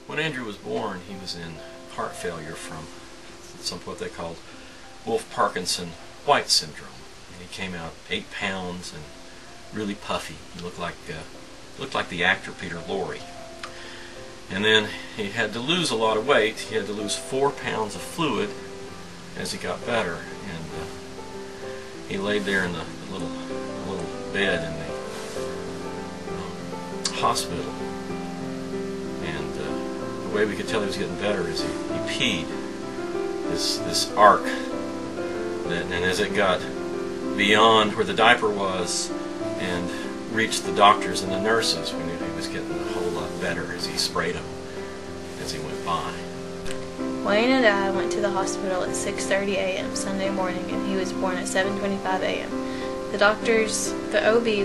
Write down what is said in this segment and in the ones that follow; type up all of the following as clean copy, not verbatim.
When Andrew was born, he was in heart failure from what they called Wolff-Parkinson-White syndrome. And he came out 8 pounds and really puffy. He looked like the actor Peter Lorre. And then he had to lose a lot of weight. He had to lose 4 pounds of fluid as he got better. And he laid there in the little bed in the hospital. And the way we could tell he was getting better is he peed this arc. And as it got beyond where the diaper was and reached the doctors and the nurses, we knew he was getting a whole lot better as he sprayed them as he went by. Wayne and I went to the hospital at 6:30 a.m. Sunday morning, and he was born at 7:25 a.m. The OB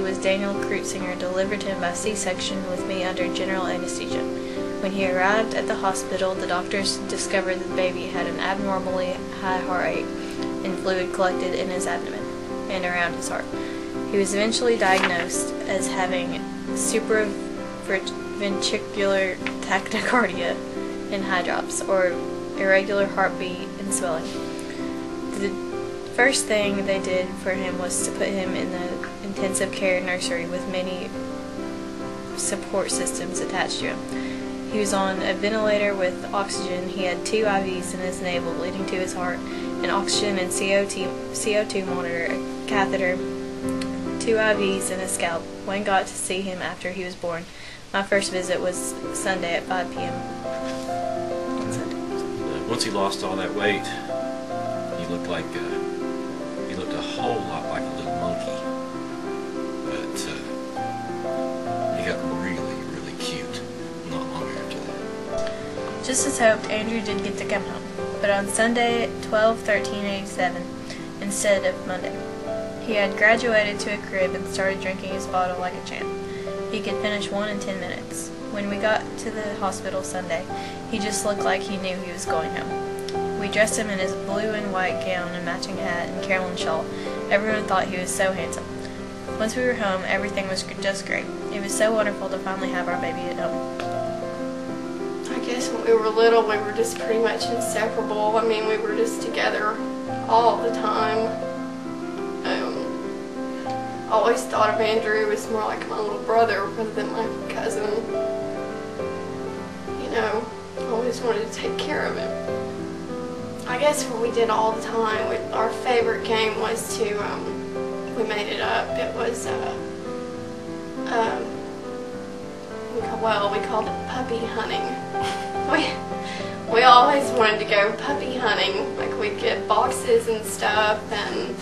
was Daniel Kreuzinger, delivered him by C-section with me under general anesthesia. When he arrived at the hospital, the doctors discovered that the baby had an abnormally high heart rate and fluid collected in his abdomen and around his heart. He was eventually diagnosed as having supraventricular tachycardia and hydrops, or irregular heartbeat and swelling. The first thing they did for him was to put him in the intensive care nursery with many support systems attached to him. He was on a ventilator with oxygen. He had 2 IVs in his navel leading to his heart, an oxygen and CO2 monitor, a catheter, 2 IVs, and a scalp. Wayne got to see him after he was born. My first visit was Sunday at 5 p.m. on Sunday. Once he lost all that weight, he looked a whole lot like a little monkey. But he got really cute not long after that. Just as hoped, Andrew did get to come home, but on Sunday, 12/13/87, instead of Monday. He had graduated to a crib and started drinking his bottle like a champ. He could finish one in 10 minutes. When we got to the hospital Sunday, he just looked like he knew he was going home. We dressed him in his blue and white gown and matching hat and Carolyn shawl. Everyone thought he was so handsome. Once we were home, everything was just great. It was so wonderful to finally have our baby at home. I guess when we were little, we were just pretty much inseparable. I mean, we were just together all the time. I always thought of Andrew as more like my little brother rather than my cousin. You know, I always wanted to take care of him. I guess what we did all the time, our favorite game was to, we made it up. It was, we called it puppy hunting. We always wanted to go puppy hunting. Like, we'd get boxes and stuff, and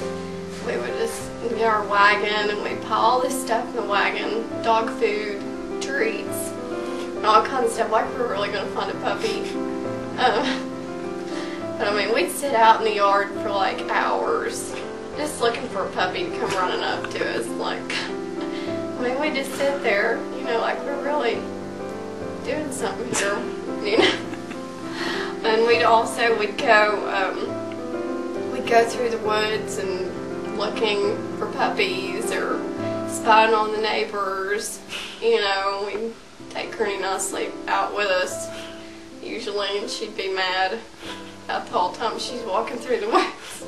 we would just get our wagon and we'd pile all this stuff in the wagon, dog food, treats, and all kinds of stuff, like we were really going to find a puppy. But I mean, we'd sit out in the yard for like hours just looking for a puppy to come running up to us. Like, I mean, we'd just sit there, you know, like we're really doing something here, you know. And we'd go through the woods and looking for puppies or spying on the neighbors, you know. We'd take Granny Nicely out with us usually, and she'd be mad about the whole time she's walking through the woods.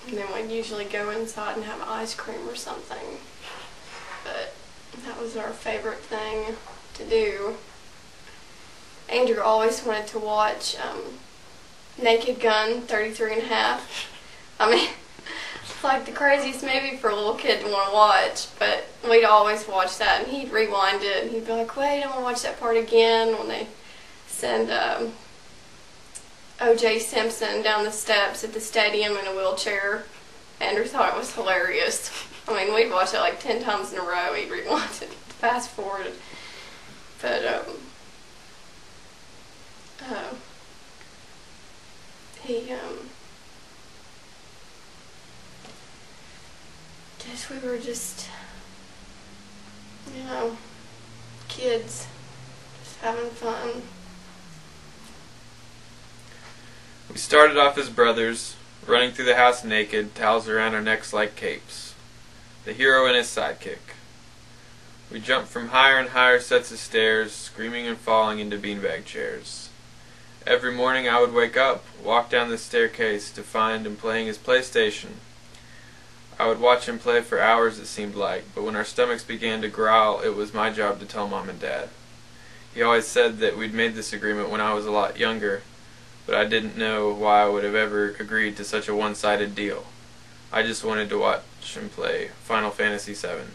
And then we'd usually go inside and have ice cream or something. But that was our favorite thing to do. Andrew always wanted to watch Naked Gun 33½. I mean, it's like the craziest movie for a little kid to want to watch, but we'd always watch that, and he'd rewind it, and he'd be like, wait, I want to watch that part again, when they send O.J. Simpson down the steps at the stadium in a wheelchair. Andrew thought it was hilarious. I mean, we'd watch it like 10 times in a row. He'd rewind it, fast forward. But, we were just, you know, kids, just having fun. We started off as brothers, running through the house naked, towels around our necks like capes. The hero and his sidekick. We jumped from higher and higher sets of stairs, screaming and falling into beanbag chairs. Every morning I would wake up, walk down the staircase to find him playing his PlayStation. I would watch him play for hours, it seemed like, but when our stomachs began to growl, it was my job to tell Mom and Dad. He always said that we'd made this agreement when I was a lot younger, but I didn't know why I would have ever agreed to such a one-sided deal. I just wanted to watch him play Final Fantasy VII.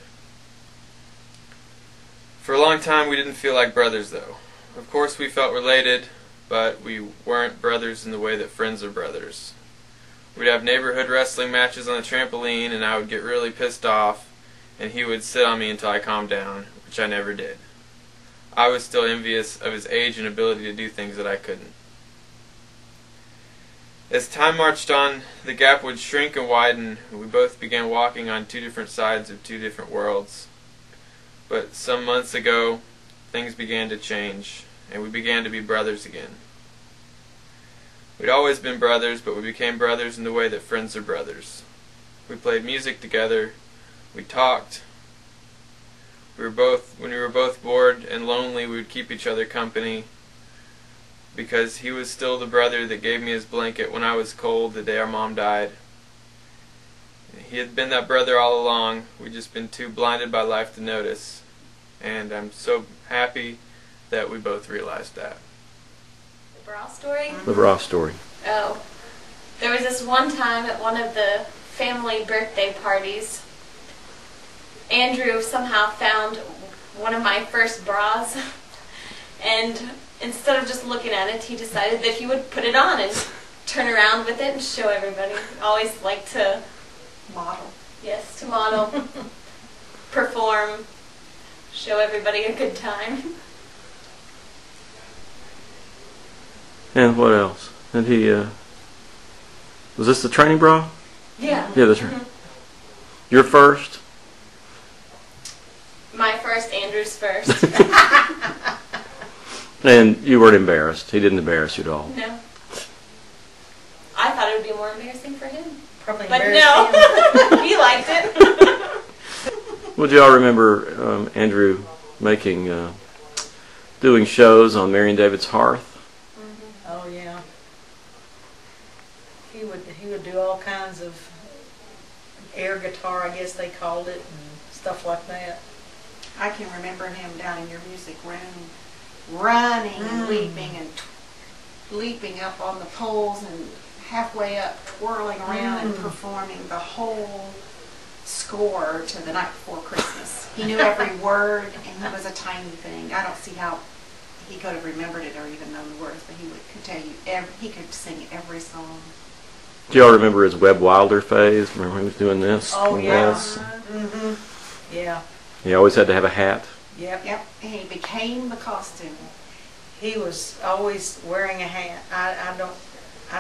For a long time we didn't feel like brothers, though. Of course we felt related, but we weren't brothers in the way that friends are brothers. We'd have neighborhood wrestling matches on the trampoline, and I would get really pissed off, and he would sit on me until I calmed down, which I never did. I was still envious of his age and ability to do things that I couldn't. As time marched on, the gap would shrink and widen, and we both began walking on two different sides of two different worlds. But some months ago, things began to change, and we began to be brothers again. We'd always been brothers, but we became brothers in the way that friends are brothers. We played music together, we talked. When we were both bored and lonely, we would keep each other company, because he was still the brother that gave me his blanket when I was cold the day our mom died. He had been that brother all along. We'd just been too blinded by life to notice, and I'm so happy that we both realized that. The bra story? The bra story. Oh. There was this one time at one of the family birthday parties, Andrew somehow found one of my first bras, and instead of just looking at it, he decided that he would put it on and turn around with it and show everybody. Always liked to model. Yes, to model, perform, show everybody a good time. And what else? And he, was this the training bra? Yeah. Yeah, that's right. Your first? My first, Andrew's first. And you weren't embarrassed. He didn't embarrass you at all. No. I thought it would be more embarrassing for him. Probably But embarrassed no, him. he liked it. Would you all remember Andrew doing shows on Mary and David's Hearth? Oh yeah. He would do all kinds of air guitar, I guess they called it, and stuff like that. I can remember him down in your music room running and leaping and leaping up on the poles and halfway up twirling around and performing the whole score to The Night Before Christmas. He knew every word, and he was a tiny thing. I don't see how he could have remembered it or even known the words, but he could tell you he could sing every song. Do y'all remember his Webb Wilder phase? Remember when he was doing this? Oh yeah. Yes. Yeah. He always had to have a hat. Yep. Yep, and he became the costume. He was always wearing a hat. I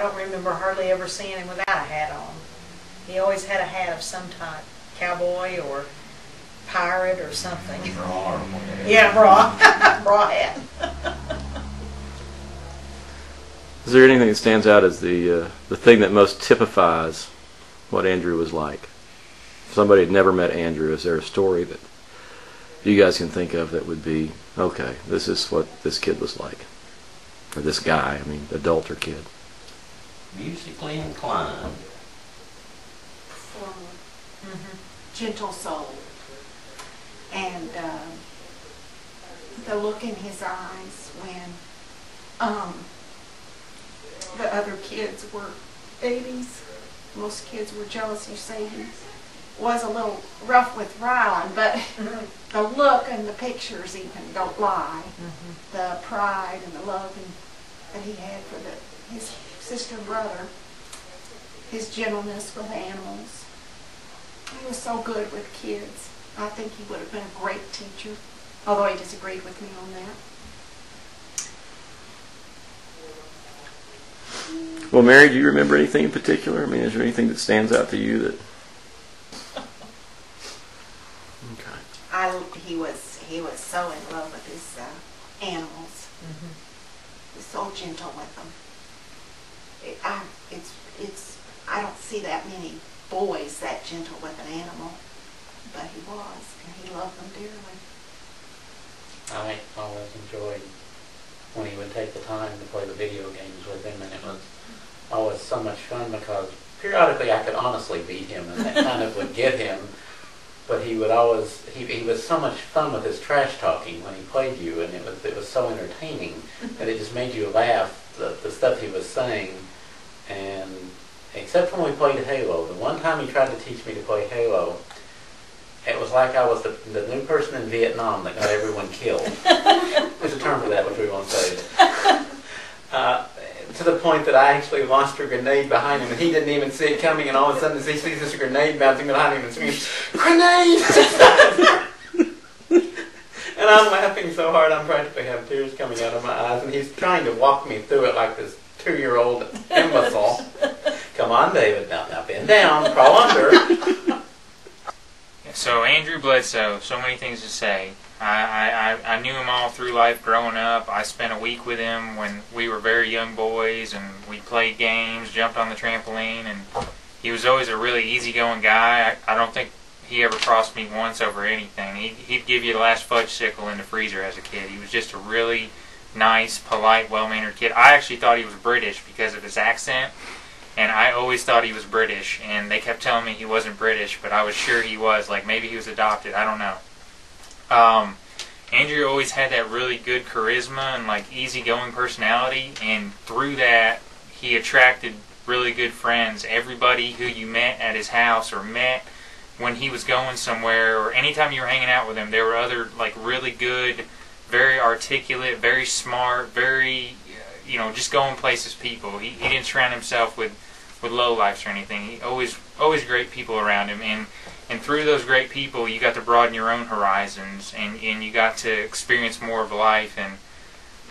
don't remember hardly ever seeing him without a hat on. He always had a hat of some type, cowboy or pirate or something. Bra or whatever. Yeah, bra, bra hat. Is there anything that stands out as the thing that most typifies what Andrew was like? If somebody had never met Andrew, is there a story that you guys can think of that would be, okay, this is what this kid was like? Or this guy, I mean, adult or kid. Musically inclined. Gentle soul. And the look in his eyes when the other kids were babies. Most kids were jealous. You say he was a little rough with Rylan, but the look and the pictures even don't lie. The pride and the love that he had for his sister and brother. His gentleness with animals. He was so good with kids. I think he would have been a great teacher, although he disagreed with me on that. Well, Mary, do you remember anything in particular? I mean, is there anything that stands out to you that... Okay. He was so in love with his animals. He was so gentle with them. I don't see that many boys that gentle with an animal, but he was, and he loved them dearly. I always enjoyed when he would take the time to play the video games with him, and it was always so much fun because periodically I could honestly beat him, and that kind of would get him. But he would always, he was so much fun with his trash talking when he played you, and it was so entertaining that it just made you laugh, the stuff he was saying. And except when we played Halo, the one time he tried to teach me to play Halo, it was like I was the new person in Vietnam that got everyone killed. There's a term for that, which we won't say. To the point that I actually launched a grenade behind him, and he didn't even see it coming, and all of a sudden he sees this grenade bouncing behind him and screams, "Grenade!" And I'm laughing so hard I'm practically have tears coming out of my eyes, and he's trying to walk me through it like this 2-year-old imbecile. Come on, David, now bend down, crawl under. So Andrew Bledsoe, so many things to say. I knew him all through life growing up. I spent a week with him when we were very young boys, and we played games, jumped on the trampoline, and he was always a really easygoing guy. I don't think he ever crossed me once over anything. He'd give you the last fudgesicle in the freezer as a kid. He was just a really nice, polite, well-mannered kid. I actually thought he was British because of his accent, and I always thought he was British, and they kept telling me he wasn't British, but I was sure he was. Like, maybe he was adopted. I don't know. Andrew always had that really good charisma and like easygoing personality, and through that he attracted really good friends. Everybody who you met at his house or met when he was going somewhere, or anytime you were hanging out with him, there were other like really good, very articulate, very smart, very just going places people. He didn't surround himself with lowlifes or anything. He always great people around him, and through those great people you got to broaden your own horizons, and you got to experience more of life. And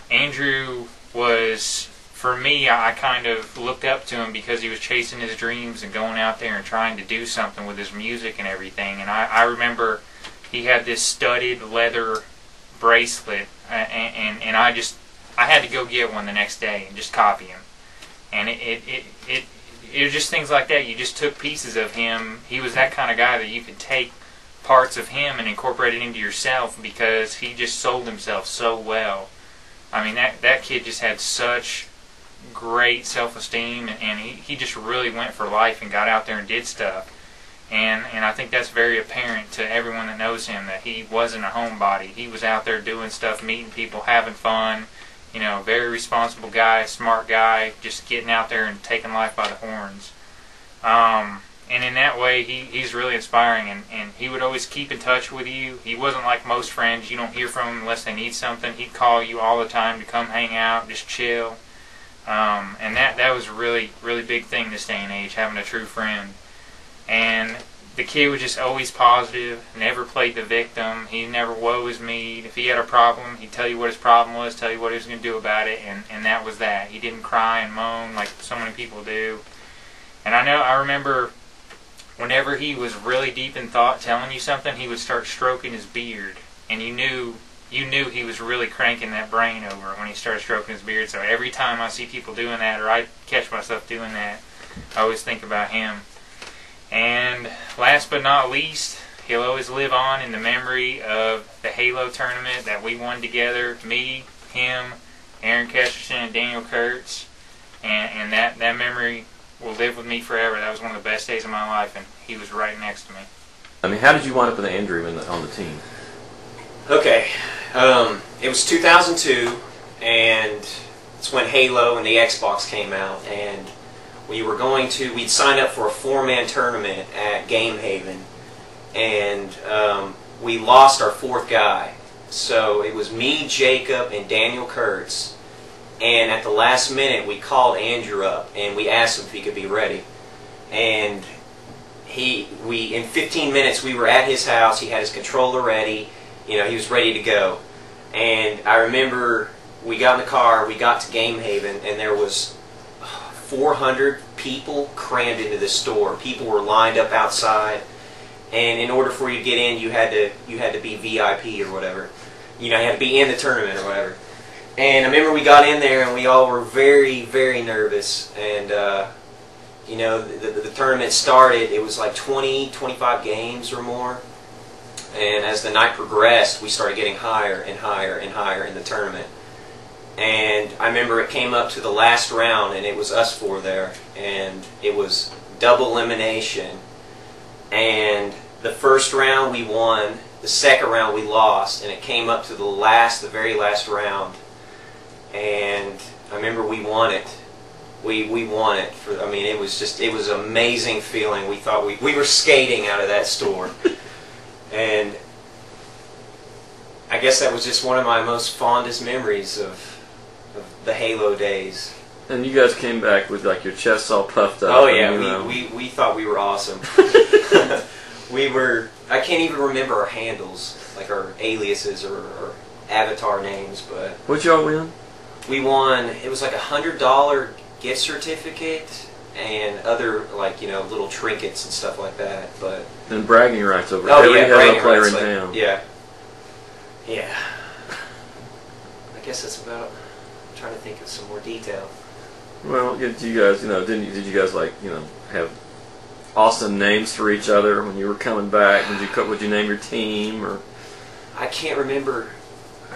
Andrew was, for me, I kind of looked up to him because he was chasing his dreams and going out there and trying to do something with his music and everything. And I remember he had this studded leather bracelet, and I had to go get one the next day and just copy him. And it was just things like that. You just took pieces of him. He was that kind of guy that you could take parts of him and incorporate it into yourself because he just sold himself so well. I mean, that kid just had such great self-esteem, and he just really went for life and got out there and did stuff. And I think that's very apparent to everyone that knows him, that he wasn't a homebody. He was out there doing stuff, meeting people, having fun. Very responsible guy, smart guy, just getting out there and taking life by the horns. And in that way, he's really inspiring, and he would always keep in touch with you. He wasn't like most friends. You don't hear from him unless they need something. He'd call you all the time to come hang out, just chill. And that was a really, really big thing this day and age, having a true friend. And the kid was just always positive, never played the victim. He never woe is me. If he had a problem, he'd tell you what his problem was, tell you what he was going to do about it, and that was that. He didn't cry and moan like so many people do. And I remember whenever he was really deep in thought telling you something, he would start stroking his beard, and you knew he was really cranking that brain over when he started stroking his beard. So every time I see people doing that, or I catch myself doing that, I always think about him. And last but not least, he'll always live on in the memory of the Halo tournament that we won together, me, him, Aaron Kesterson, and Daniel Kurtz. And that memory will live with me forever. That was one of the best days of my life, and he was right next to me. I mean, how did you wind up with Andrew on the team? Okay, it was 2002, and it's when Halo and the Xbox came out, and we'd signed up for a 4-man tournament at Game Haven, and we lost our 4th guy. So it was me, Jacob, and Daniel Kurtz, and at the last minute we called Andrew up and we asked him if he could be ready. And in 15 minutes we were at his house. He had his controller ready, he was ready to go. And I remember we got in the car, we got to Game Haven, and there was 400 people crammed into the store. People were lined up outside, and in order for you to get in, you had to be VIP or whatever. You had to be in the tournament or whatever. And I remember we got in there, and we all were very, very nervous. And the tournament started. It was like 20, 25 games or more. And as the night progressed, we started getting higher and higher and higher in the tournament. And I remember it came up to the last round, and it was us four there, and it was double elimination. And the first round we won, the second round we lost, and it came up to the very last round. And I remember we won it. We won it. I mean, it was an amazing feeling. We thought we were skating out of that store. And I guess that was just one of my most fondest memories of the Halo days. And you guys came back with like your chests all puffed up. Oh yeah, we thought we were awesome. I can't even remember our handles, like our aliases or avatar names, but... What'd y'all win? We won, it was like $100 gift certificate and other, like, little trinkets and stuff like that, but... And bragging rights over every Halo player rights, in town. Yeah. Yeah. I guess that's about... I'm trying to think of some more detail. Well, did you guys, did you guys, like, have awesome names for each other when you were coming back? Would you name your team, or? I can't remember.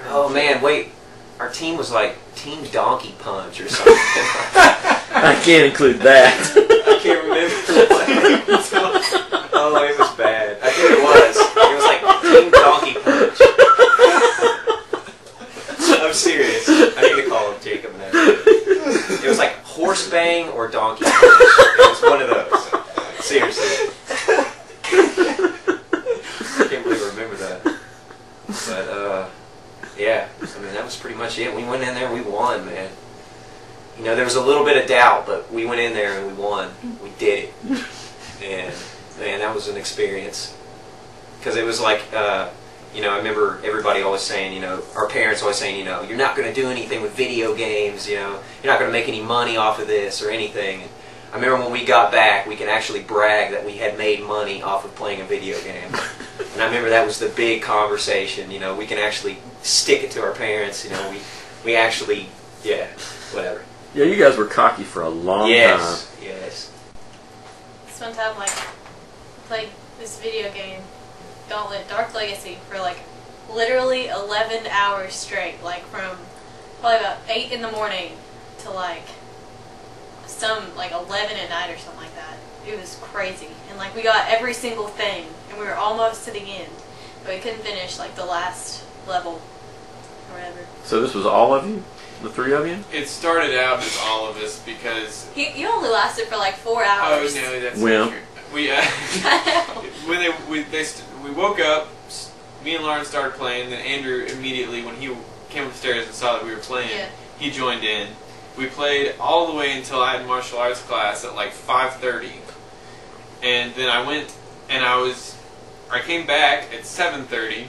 Oh man, wait. Our team was like Team Donkey Punch or something. I can't include that. I can't remember what it was. Oh, it was bad. I think it was. It was like Team Donkey Punch. I'm serious. I need to call him Jacob now. It was like Horse Bang or Donkey Punch. It was one of those. Seriously. I can't believe I remember that. But, yeah, I mean, that was pretty much it. We went in there and we won, man. There was a little bit of doubt, but we went in there and we won. We did it. And, man, that was an experience. Because it was like, I remember everybody always saying, our parents always saying, you're not going to do anything with video games, you're not going to make any money off of this or anything. And I remember when we got back, we could actually brag that we had made money off of playing a video game. And I remember that was the big conversation, we can actually stick it to our parents, we actually, yeah, whatever. Yeah, you guys were cocky for a long time. Yes. This one time, played this video game, Gauntlet Dark Legacy, for literally 11 hours straight, from probably about 8 in the morning to 11 at night or something like that. It was crazy. And we got every single thing, and we were almost to the end, but we couldn't finish the last level or whatever. So this was all of you? The three of you? It started out as all of us because... You only lasted for 4 hours. Oh no, that's well. not true. We woke up, me and Lauren started playing, then Andrew immediately, when he came upstairs and saw that we were playing, he joined in. We played all the way until I had martial arts class at 5:30. And then I went and I came back at 7:30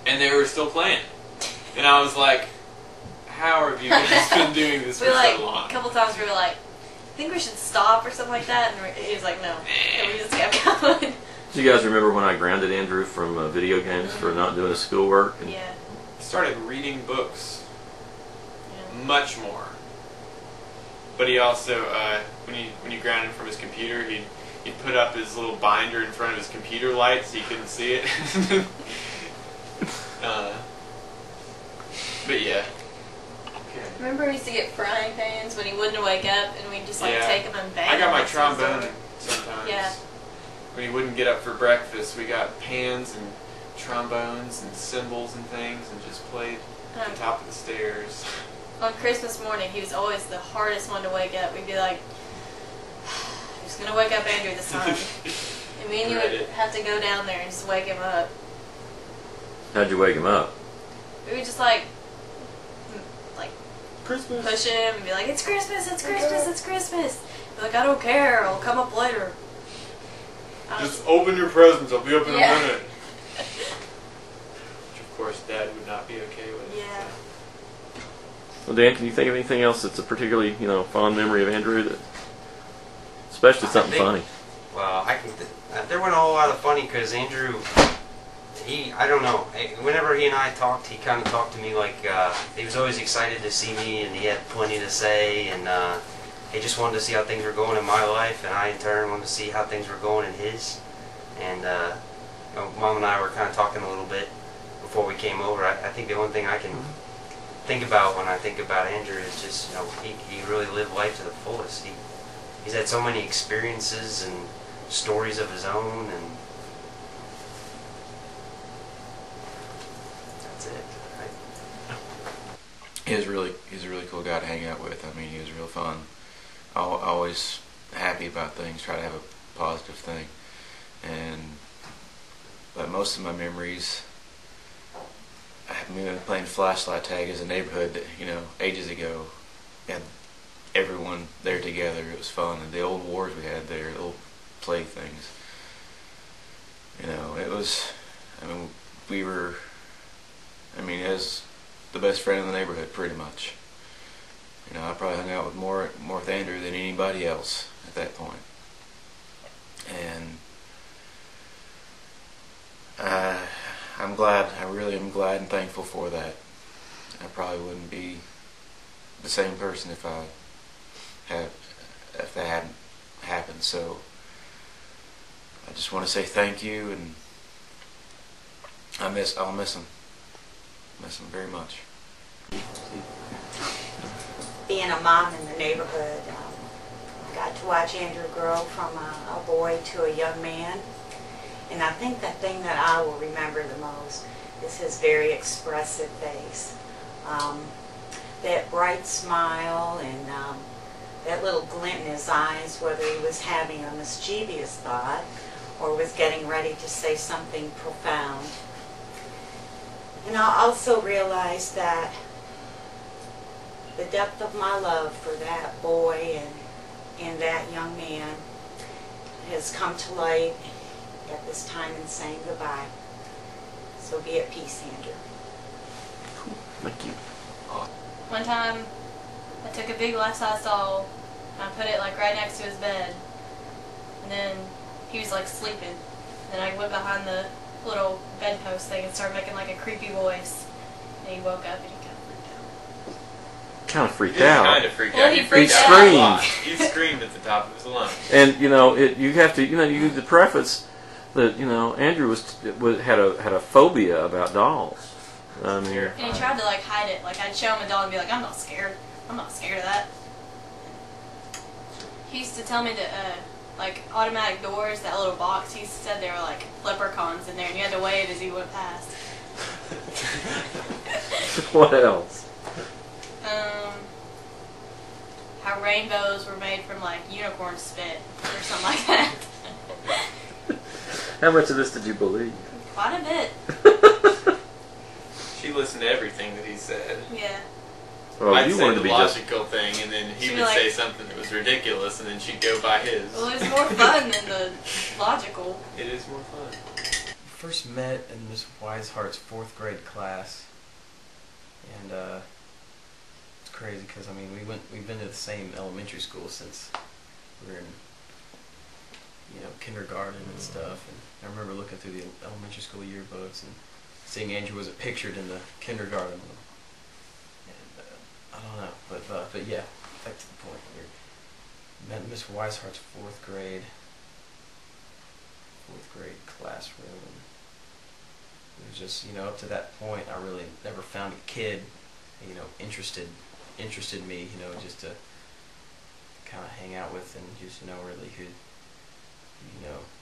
and they were still playing. And I was like, how have you guys been doing this for so long? A couple times we were like, I think we should stop or something like that, and he was like, no. And we just kept going. Do you guys remember when I grounded Andrew from video games for not doing his schoolwork? Yeah. Started reading books much more. But he also, when you grounded him from his computer, he'd put up his little binder in front of his computer light so you couldn't see it. But yeah. Okay. Remember we used to get frying pans when he wouldn't wake up, and we'd just take them and bang I got them my trombone sometimes. Yeah. When he wouldn't get up for breakfast, we got pans and trombones and cymbals and things and just played at the top of the stairs. On Christmas morning, he was always the hardest one to wake up. We'd be like, who's going to wake up Andrew this time? And me and you would have to go down there and just wake him up. How'd you wake him up? We would just Christmas. push him and be like, it's Christmas, it's Christmas, it's Christmas. Be like, I don't care, I'll come up later. Just open your presents, I'll be up in a Yeah. minute. Which of course Dad would not be okay with. Yeah. Well, Dan, can you think of anything else that's a particularly, fond memory of Andrew that, especially something funny? Well, there wasn't a whole lot of funny because Andrew, I don't know, whenever he and I talked, he kind of talked to me like, he was always excited to see me and he had plenty to say, and he just wanted to see how things were going in my life, and I in turn wanted to see how things were going in his. And Mom and I were kind of talking a little bit before we came over. I think the one thing I can think about when I think about Andrew is just, he really lived life to the fullest. He's had so many experiences and stories of his own, and that's it. He's a really cool guy to hang out with. I mean, he was real fun. Always happy about things, try to have a positive thing. But most of my memories, I have playing flashlight tag as a neighborhood that, ages ago, and everyone there together. It was fun, and the old wars we had there, little playthings. It was. We were. As the best friend in the neighborhood, pretty much. I probably hung out with more with Andrew than anybody else at that point. And I'm glad. I really am glad and thankful for that. I probably wouldn't be the same person if that hadn't happened. So I just want to say thank you, and I'll miss him. Miss him very much. Being a mom in the neighborhood, I got to watch Andrew grow from a boy to a young man. And I think the thing that I will remember the most is his very expressive face. That bright smile and that little glint in his eyes, whether he was having a mischievous thought or was getting ready to say something profound. And I also realized that the depth of my love for that boy and that young man has come to light at this time in saying goodbye. So be at peace, Andrew. Cool. Thank you. One time, I took a big life-size doll and I put it right next to his bed, and then he was sleeping. Then I went behind the little bedpost thing and started making a creepy voice, and he woke up and he kind of freaked out. Kind of freaked Well, out. he He freaked freaked out. out a lot. He screamed at the top of his lungs. And you have to, you need to preface that Andrew had a phobia about dolls. And he tried to hide it. I'd show him a doll and be like, I'm not scared. I'm not scared of that. He used to tell me that automatic doors, that little box, he said there were leprechauns in there, and you had to wave as he went past. What else? How rainbows were made from unicorn spit or something like that. How much of this did you believe? Quite a bit. She listened to everything that he said. Yeah. Well, I'd you say wanted the to be logical thing, and then he She'd would be say something that was ridiculous, and then she'd go by his. Well, it was more fun than the logical. It is more fun. First met in Miss Wisehart's 4th grade class, and it's crazy because we've been to the same elementary school since we were in kindergarten and stuff. And I remember looking through the elementary school yearbooks and seeing Andrew wasn't pictured in the kindergarten one. And I don't know, but yeah, back to the point here. Met Miss Wisehart's 4th grade classroom. And it was just, up to that point, I really never found a kid, interested me, just to kind of hang out with, and just, really who,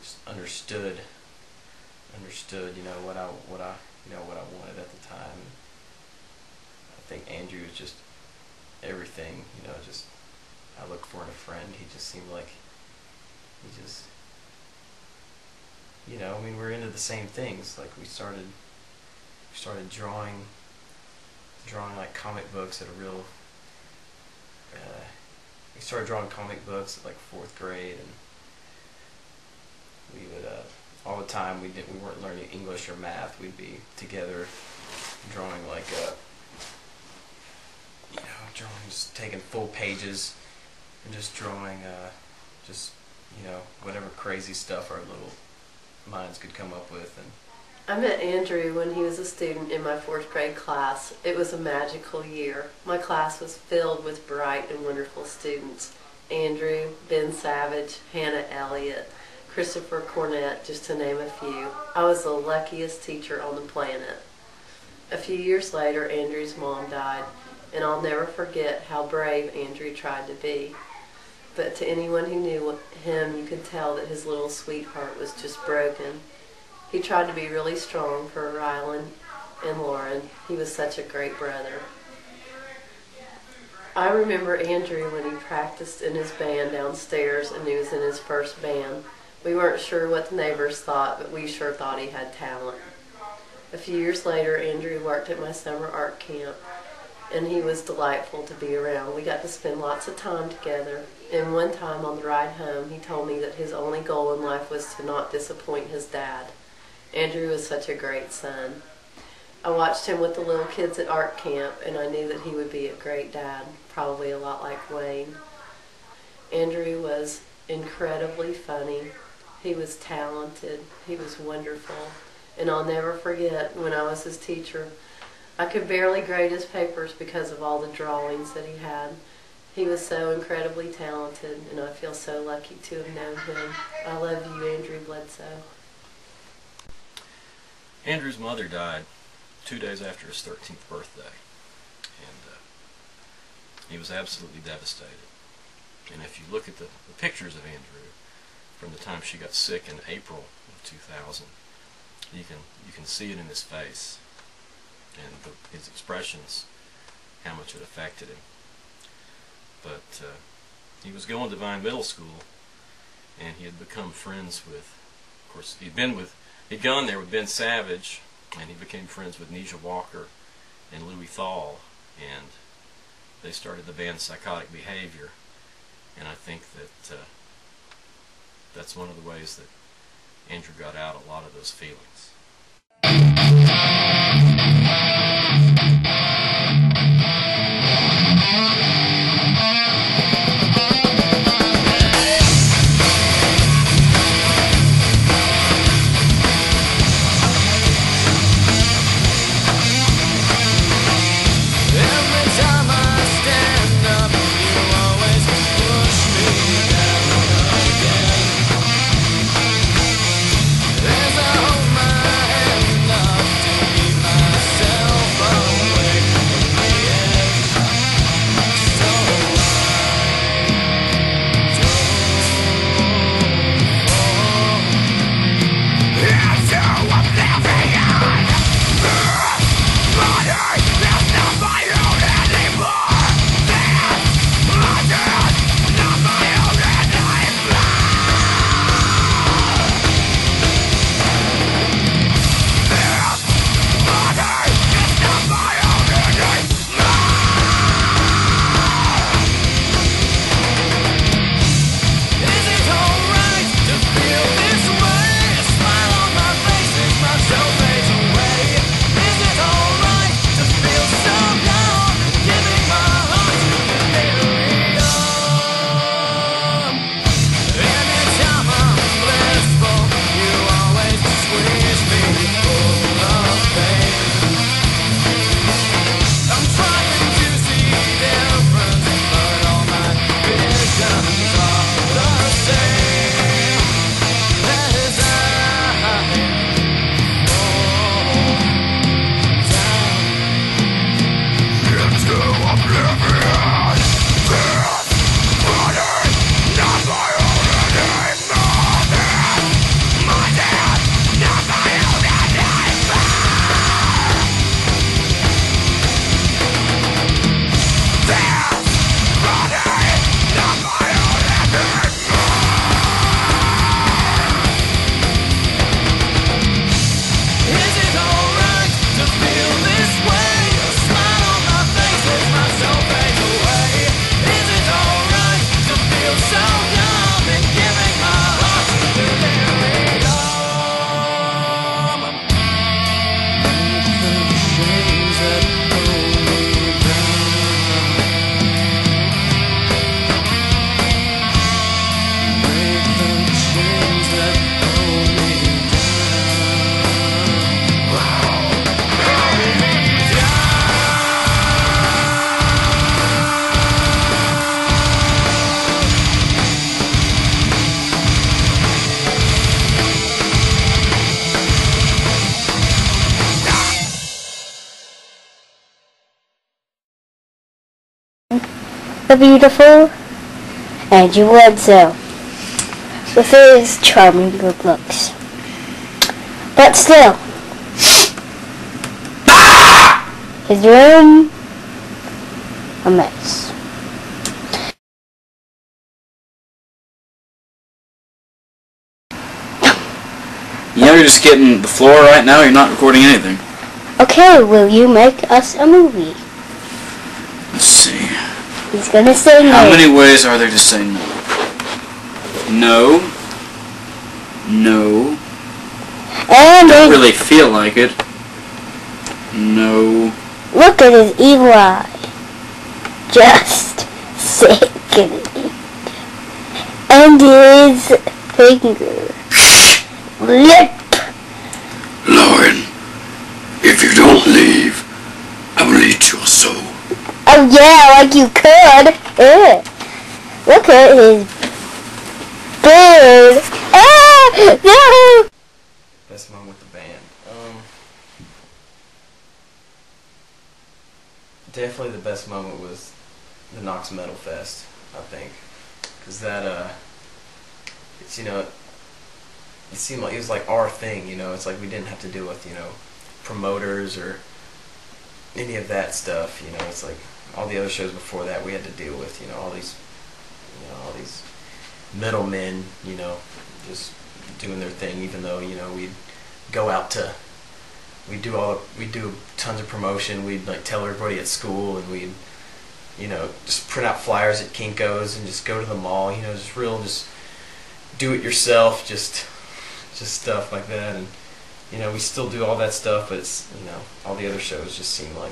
just understood, what I wanted at the time. I think Andrew was just everything, just I looked for in a friend. He just seemed like we're into the same things. We started drawing comic books at a real. We started drawing comic books at 4th grade, and we would all the time we weren't learning English or math. We'd be together drawing just taking full pages and just drawing whatever crazy stuff our little minds could come up with. And I met Andrew when he was a student in my 4th grade class. It was a magical year. My class was filled with bright and wonderful students. Andrew, Ben Savage, Hannah Elliott, Christopher Cornett, just to name a few. I was the luckiest teacher on the planet. A few years later, Andrew's mom died, and I'll never forget how brave Andrew tried to be. But to anyone who knew him, you could tell that his little sweetheart was just broken. He tried to be really strong for Rylan and Lauren. He was such a great brother. I remember Andrew when he practiced in his band downstairs and he was in his first band. We weren't sure what the neighbors thought, but we sure thought he had talent. A few years later, Andrew worked at my summer art camp, and he was delightful to be around. We got to spend lots of time together, and one time on the ride home, he told me that his only goal in life was to not disappoint his dad. Andrew was such a great son. I watched him with the little kids at art camp, and I knew that he would be a great dad, probably a lot like Wayne. Andrew was incredibly funny. He was talented. He was wonderful. And I'll never forget when I was his teacher, I could barely grade his papers because of all the drawings that he had. He was so incredibly talented, and I feel so lucky to have known him. I love you, Andrew Bledsoe. Andrew's mother died 2 days after his 13th birthday, and he was absolutely devastated. And if you look at the pictures of Andrew from the time she got sick in April of 2000, you can see it in his face and his expressions, how much it affected him. But he was going to Vine Middle School, and he had become friends with, of course, he'd gone there with Ben Savage, and he became friends with Nisha Walker and Louis Thal, and they started the band Psychotic Behavior. And I think that that's one of the ways that Andrew got out a lot of those feelings. There's a hole in my the beautiful Andrew Bledsoe with his charming good looks. But still, his room, a mess. You know you're just getting the floor right now, you're not recording anything. Okay, will you make us a movie? Let's see. He's gonna say no. How many ways are there to say no? No. No. And don't really feel like it. No. Look at his evil eye. Just sickening. And his finger. Lip. Lauren, if you don't leave, I will eat your soul. Oh yeah, like you could. Ugh. Look at his beard. Ah, no! Best moment with the band. Definitely the best moment was the Knox Metal Fest, I think, because that it's, you know, it seemed like it was like our thing, you know. It's like we didn't have to deal with, you know, promoters or any of that stuff, you know. It's like all the other shows before that we had to deal with, you know, all these middlemen, you know, just doing their thing, even though, you know, we'd go out to, we'd do tons of promotion, we'd like tell everybody at school, and we'd, you know, just print out flyers at Kinko's and just go to the mall, you know, just do it yourself, just stuff like that. And you know, we still do all that stuff, but it's, you know, all the other shows just seem like,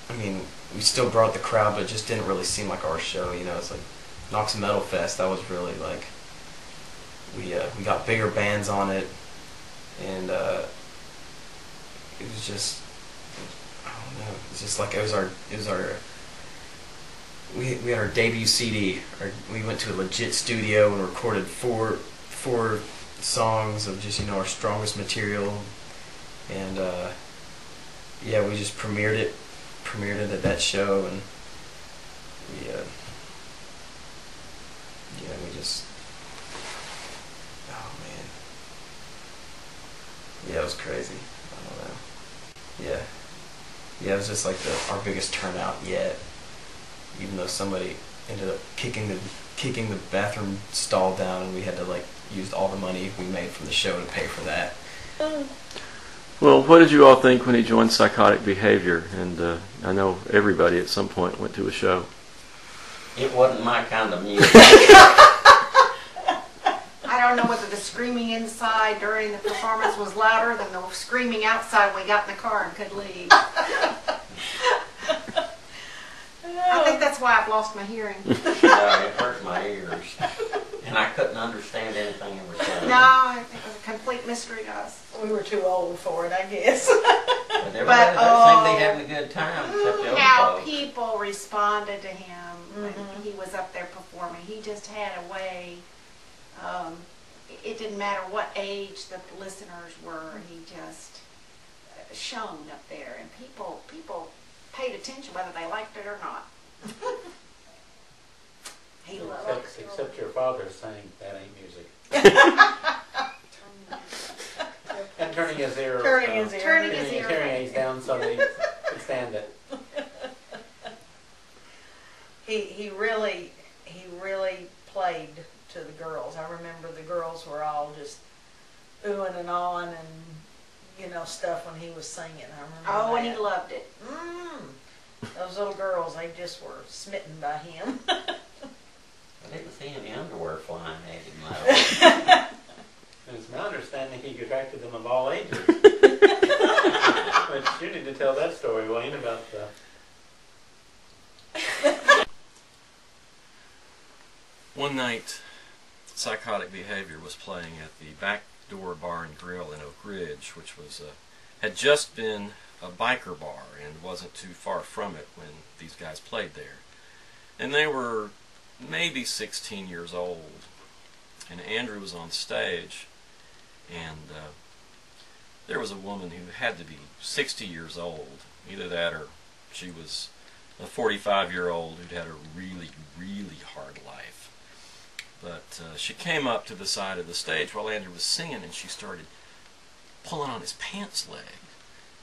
I mean, we still brought the crowd, but it just didn't really seem like our show, you know. It's like Knox Metal Fest, that was really like, we got bigger bands on it, and it was just, I don't know, it's just like we had our debut CD. We went to a legit studio and recorded four songs of just, you know, our strongest material, and yeah, we just premiered it at that show, and we we just, oh man, yeah, it was crazy. I don't know. Yeah, it was just like our biggest turnout yet, even though somebody ended up kicking the bathroom stall down, and we had to like use all the money we made from the show to pay for that. Well, what did you all think when he joined Psychotic Behavior? And I know everybody at some point went to a show. It wasn't my kind of music. I don't know whether the screaming inside during the performance was louder than the screaming outside when we got in the car and could leave. I think that's why I've lost my hearing. No, it hurt my ears. And I couldn't understand anything they were saying. No, it was a complete mystery to us. We were too old for it, I guess. But everybody seemed to be having a good time, except the how old folks. people responded to him when he was up there performing. He just had a way, it didn't matter what age the listeners were, he just shone up there, and people paid attention whether they liked it or not. He loved it. Except your father saying that ain't music. And turning his ear. Turning his hearing aids down so they could stand it. He really played to the girls. I remember the girls were all just oohing and awing and, you know, stuff when he was singing. I remember. Oh, that. and he loved it. Those little girls, they just were smitten by him. I didn't see any underwear flying at him loud. It's my understanding he attracted them of all ages. But you need to tell that story, Wayne, about the... One night, Psychotic Behavior was playing at the Backdoor Bar and Grill in Oak Ridge, which was had just been a biker bar and wasn't too far from it when these guys played there. And they were maybe 16 years old, and Andrew was on stage, and there was a woman who had to be 60 years old, either that or she was a 45-year-old who'd had a really, really hard life. But she came up to the side of the stage while Andrew was singing, and she started pulling on his pants leg.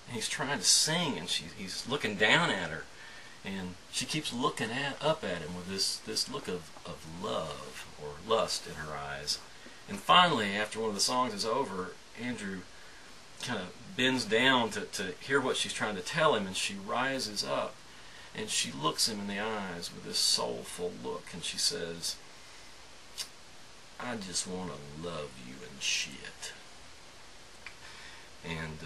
And he's trying to sing, and he's looking down at her, and she keeps looking up at him with this look of love or lust in her eyes. And finally, after one of the songs is over, Andrew kind of bends down to hear what she's trying to tell him, and she rises up and she looks him in the eyes with this soulful look, and she says, "I just want to love you and shit." And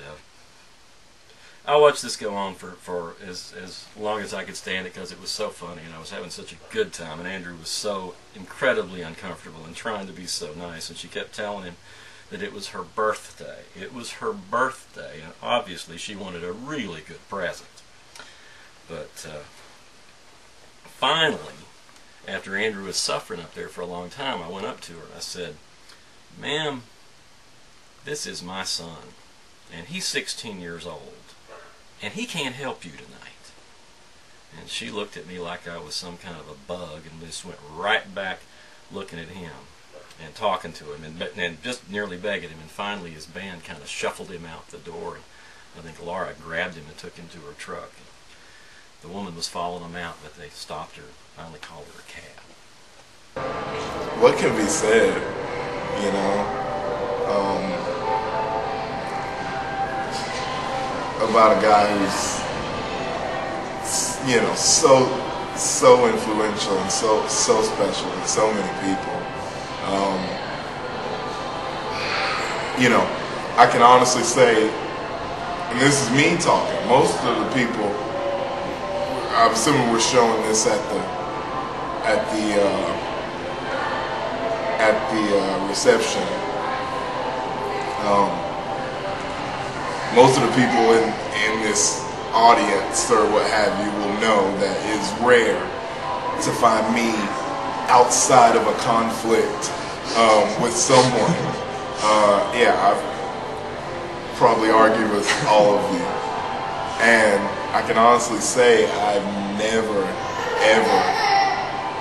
I watched this go on for as long as I could stand it, because it was so funny and I was having such a good time, and Andrew was so incredibly uncomfortable and trying to be so nice, and she kept telling him that it was her birthday. It was her birthday, and obviously she wanted a really good present. But finally, after Andrew was suffering up there for a long time, I went up to her and I said, "Ma'am, this is my son, and he's 16 years old, and he can't help you tonight." And she looked at me like I was some kind of a bug, and just went right back looking at him and talking to him, and just nearly begging him. And finally his band kind of shuffled him out the door, and I think Laura grabbed him and took him to her truck. The woman was following him out, but they stopped her, finally called her a cab. What can be said, you know, about a guy who's, you know, so influential and so special to so many people. You know, I can honestly say, and this is me talking, most of the people, I'm assuming we're showing this at the reception. Most of the people in this audience or what have you will know that it's rare to find me outside of a conflict with someone. Yeah, I've probably argued with all of you, and I can honestly say I've never ever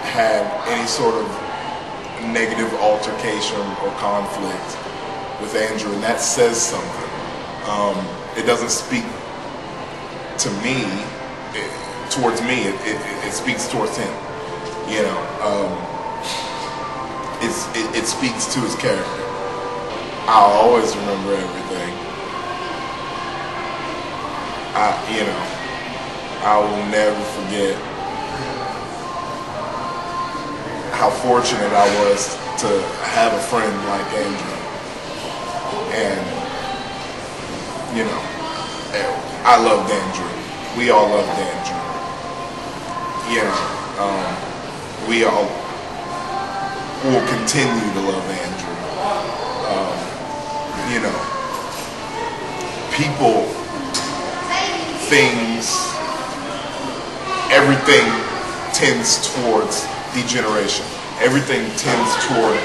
had any sort of negative altercation or conflict with Andrew, and that says something. It doesn't speak to me, towards me, it speaks towards him, you know. It speaks to his character. I'll always remember everything. You know, I will never forget how fortunate I was to have a friend like Andrew. And, you know, I loved Andrew. We all loved Andrew. You know, we all will continue to love Andrew. You know, people, things, everything tends towards degeneration. Everything tends toward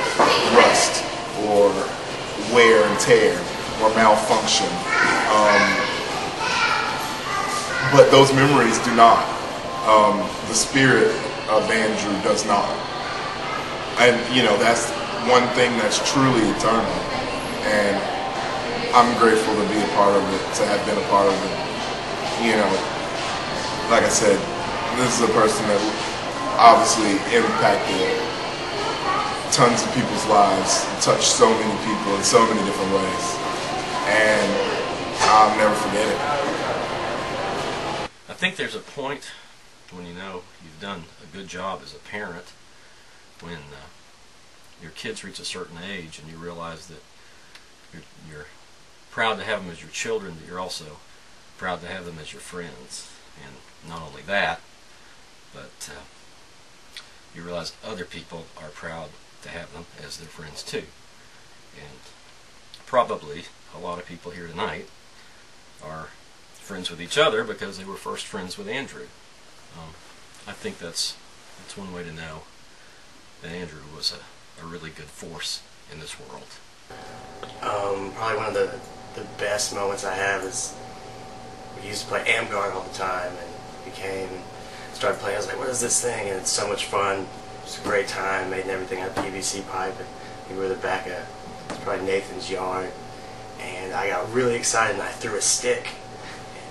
rust or wear and tear or malfunction. But those memories do not. The spirit of Andrew does not. And, you know, that's one thing that's truly eternal. And I'm grateful to be a part of it, to have been a part of it. You know, like I said, this is a person that obviously impacted tons of people's lives, touched so many people in so many different ways. And I'll never forget it. I think there's a point when you know you've done a good job as a parent, when your kids reach a certain age and you realize that you're proud to have them as your children, but you're also proud to have them as your friends. And not only that, but you realize other people are proud to have them as their friends too. And probably a lot of people here tonight are friends with each other because they were first friends with Andrew. I think that's one way to know that Andrew was a really good force in this world. Probably one of the best moments I have is we used to play Amgard all the time, and became started playing. I was like, what is this thing? And it's so much fun. It's a great time. Made everything out of PVC pipe. And we were at the back of, it's probably Nathan's yard. And I got really excited and I threw a stick.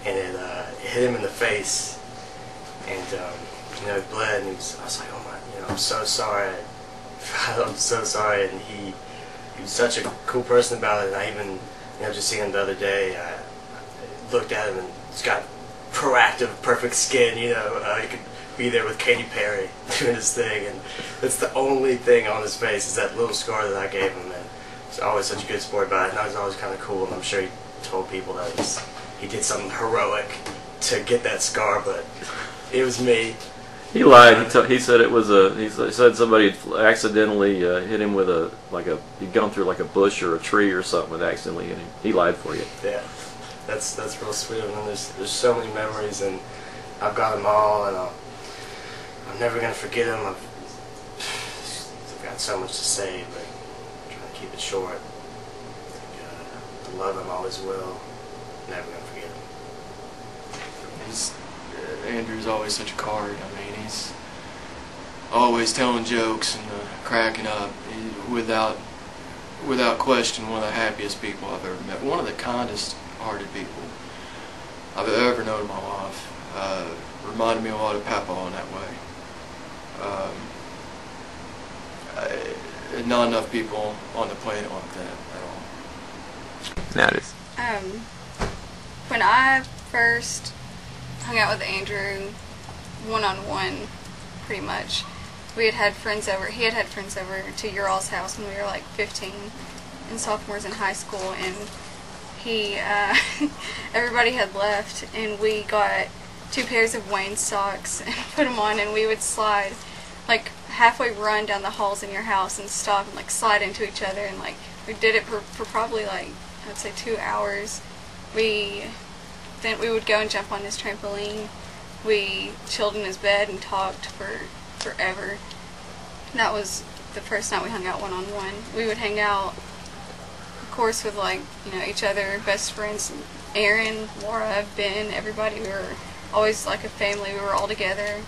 And it hit him in the face. And, you know, it bled. And I was like, oh my, you know, I'm so sorry. I'm so sorry. And he was such a cool person about it. And I even, you know, just seeing him the other day, I looked at him and he's got proactive, perfect skin, you know. He could be there with Katy Perry doing his thing, and that's the only thing on his face is that little scar that I gave him, and he's always such a good sport about it, and I was always kind of cool, and I'm sure he told people that he did something heroic to get that scar, but it was me. He lied. He said it was he said somebody had accidentally hit him with he'd gone through like a bush or a tree or something and accidentally hit him. He lied for you. Yeah, that's real sweet. And there's so many memories, and I've got them all, and I'm never gonna forget them. I've got so much to say, but I'm trying to keep it short. I love him, always will. Never gonna forget him. Andrew's always such a card. I mean, he's always telling jokes and cracking up. Without question, one of the happiest people I've ever met. One of the kindest-hearted people I've ever known in my life. Reminded me a lot of Papa in that way. Not enough people on the planet like that at all. Now it is. When I first hung out with Andrew one-on-one, pretty much, we had friends over. He had friends over to your all's house when we were like 15 and sophomores in high school, and he everybody had left, and we got 2 pairs of Wayne socks and put them on, and we would slide, like halfway run down the halls in your house and stop and like slide into each other, and like we did it for probably like I'd say 2 hours. Then we would go and jump on his trampoline. We chilled in his bed and talked for forever. That was the first night we hung out one-on-one. We would hang out, of course, with like, you know, each other, best friends, Aaron, Laura, Ben, everybody. We were always like a family. We were all together.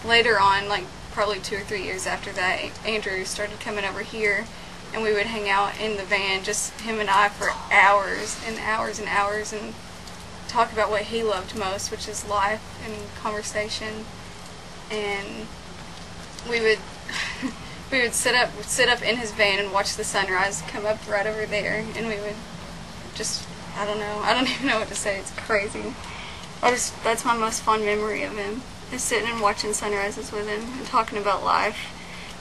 Later on, like probably 2 or 3 years after that, Andrew started coming over here, and we would hang out in the van, just him and I, for hours and hours and hours, and talk about what he loved most, which is life and conversation. And we would sit up in his van and watch the sunrise come up right over there, and we would just, I don't even know what to say. It's crazy. That's my most fond memory of him, is sitting and watching sunrises with him and talking about life.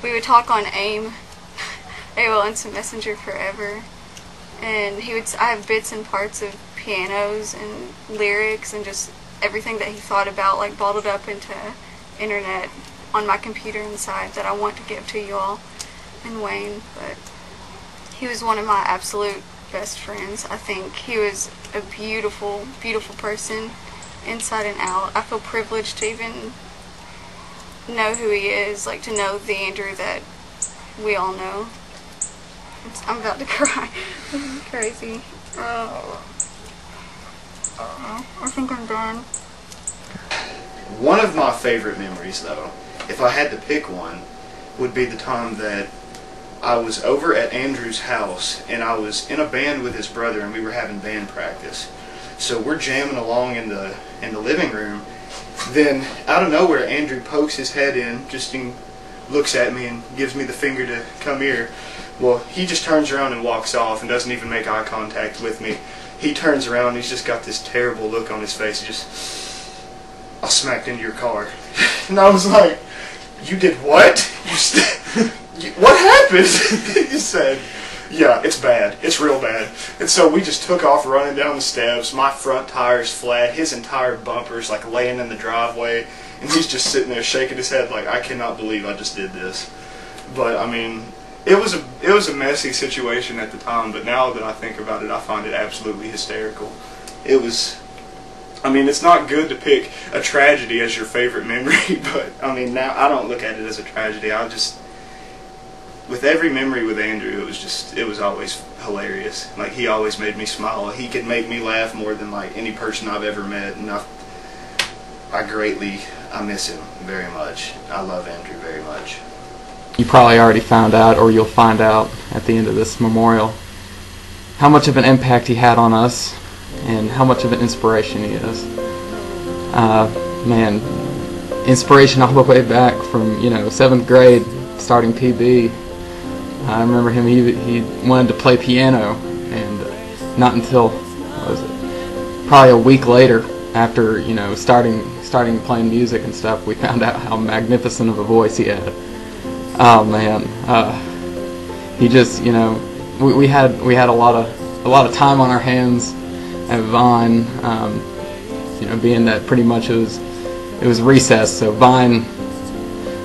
We would talk on AOL Instant Messenger forever, and I have bits and parts of pianos and lyrics and just everything that he thought about, like bottled up into internet on my computer inside, that I want to give to you all and Wayne. But he was one of my absolute best friends. I think he was a beautiful, beautiful person inside and out. I feel privileged to even know who he is, like to know the Andrew that we all know. I'm about to cry. This is crazy. I think I'm done. One of my favorite memories, though, if I had to pick one, would be the time that I was over at Andrew's house, and I was in a band with his brother, and we were having band practice. So we're jamming along in the living room. Then, out of nowhere, Andrew pokes his head in, looks at me and gives me the finger to come here. Well, he just turns around and walks off and doesn't even make eye contact with me. He turns around and he's just got this terrible look on his face. He just, I smacked into your car. And I was like, you did what? What happened? He said, yeah, it's bad. It's real bad. And so we just took off running down the steps. My front tire's flat. His entire bumper's like laying in the driveway. And he's just sitting there shaking his head like, I cannot believe I just did this. But, I mean, it was a messy situation at the time, but now that I think about it, I find it absolutely hysterical. It was, I mean, it's not good to pick a tragedy as your favorite memory, but, I mean, now I don't look at it as a tragedy. I just, with every memory with Andrew, it was always hilarious. Like, he always made me smile. He could make me laugh more than, like, any person I've ever met, and I miss him very much. I love Andrew very much. You probably already found out, or you'll find out at the end of this memorial, how much of an impact he had on us and how much of an inspiration he is. Man, inspiration all the way back from, 7th grade, starting PB. I remember him, he wanted to play piano, and not until, what was it, probably a week later, after, starting playing music and stuff, we found out how magnificent of a voice he had. Oh man, he just, we had a lot of time on our hands at Vine, being that pretty much it was recess, so Vine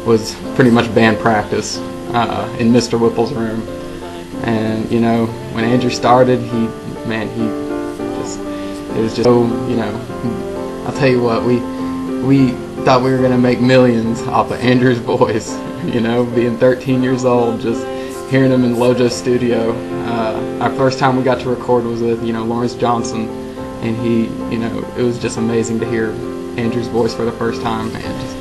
was pretty much band practice in Mr. Whipple's room. And when Andrew started, it was just so, I'll tell you what, we thought we were gonna make millions off of Andrew's voice. Being 13 years old, just hearing him in Lojo's studio. Our first time we got to record was with Lawrence Johnson, and it was just amazing to hear Andrew's voice for the first time. And just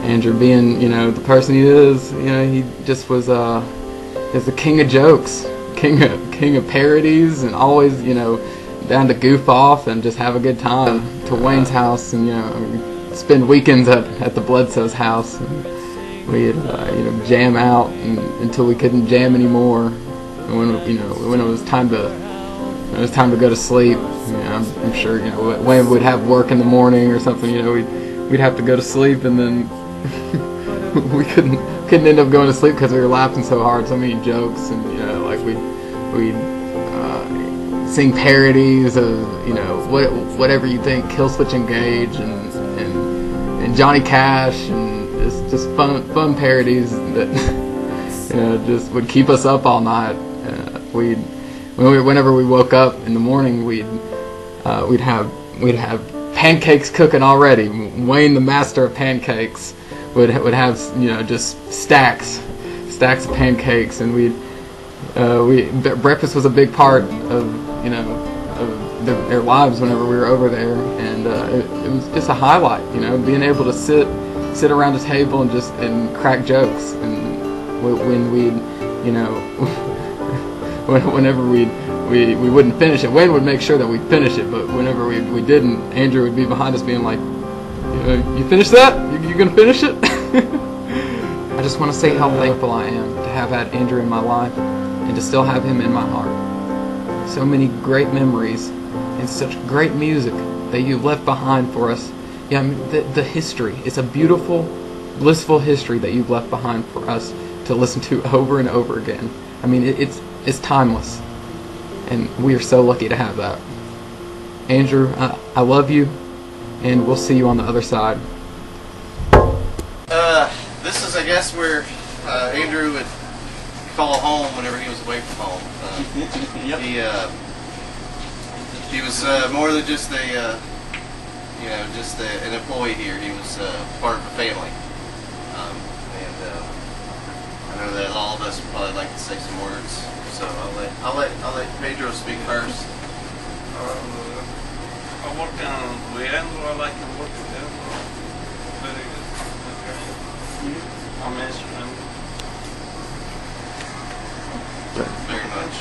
Andrew being the person he is, he just was the king of jokes, king of parodies, and always down to goof off and just have a good time. To Wayne's house, and spend weekends at the Bledsoe's house. And we'd jam out until we couldn't jam anymore. And when it was time to go to sleep, I'm sure Wayne would have work in the morning or something. We'd have to go to sleep, and then we couldn't end up going to sleep because we were laughing so hard, so many jokes, and we'd sing parodies of whatever you think, Killswitch Engage and Johnny Cash, and just fun parodies that just would keep us up all night. Whenever we woke up in the morning, we'd have pancakes cooking already. Wayne, the master of pancakes, would have just stacks of pancakes, and breakfast was a big part of their lives whenever we were over there, and it was just a highlight, being able to sit around a table and crack jokes. And when we'd whenever we wouldn't finish it, Wayne would make sure that we'd finish it, but whenever we didn't, Andrew would be behind us being like, you finished that? You gonna finish it? I just want to say how thankful I am to have had Andrew in my life and to still have him in my heart. So many great memories and such great music that you've left behind for us. Yeah, I mean, the history, it's a beautiful, blissful history that you've left behind for us to listen to over and over again. I mean, it's timeless, and we are so lucky to have that. Andrew, I love you, and we'll see you on the other side. This is, I guess, where Andrew would call home whenever he was away from home. Yep. He was more than just an employee here. He was part of the family. I know that all of us would probably like to say some words, so I'll let Pedro speak first. I work on Leandro. I like to work with him. Very good. I miss him. Very much.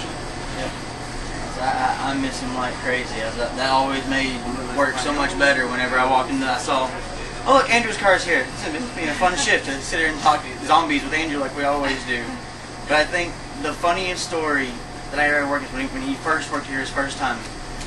I miss him like crazy. That always made work so much better whenever I walked in. I saw, oh look, Andrew's car's here. It's been a fun shift to sit here and talk zombies with Andrew like we always do. But I think the funniest story that I ever worked with when he first worked here his first time,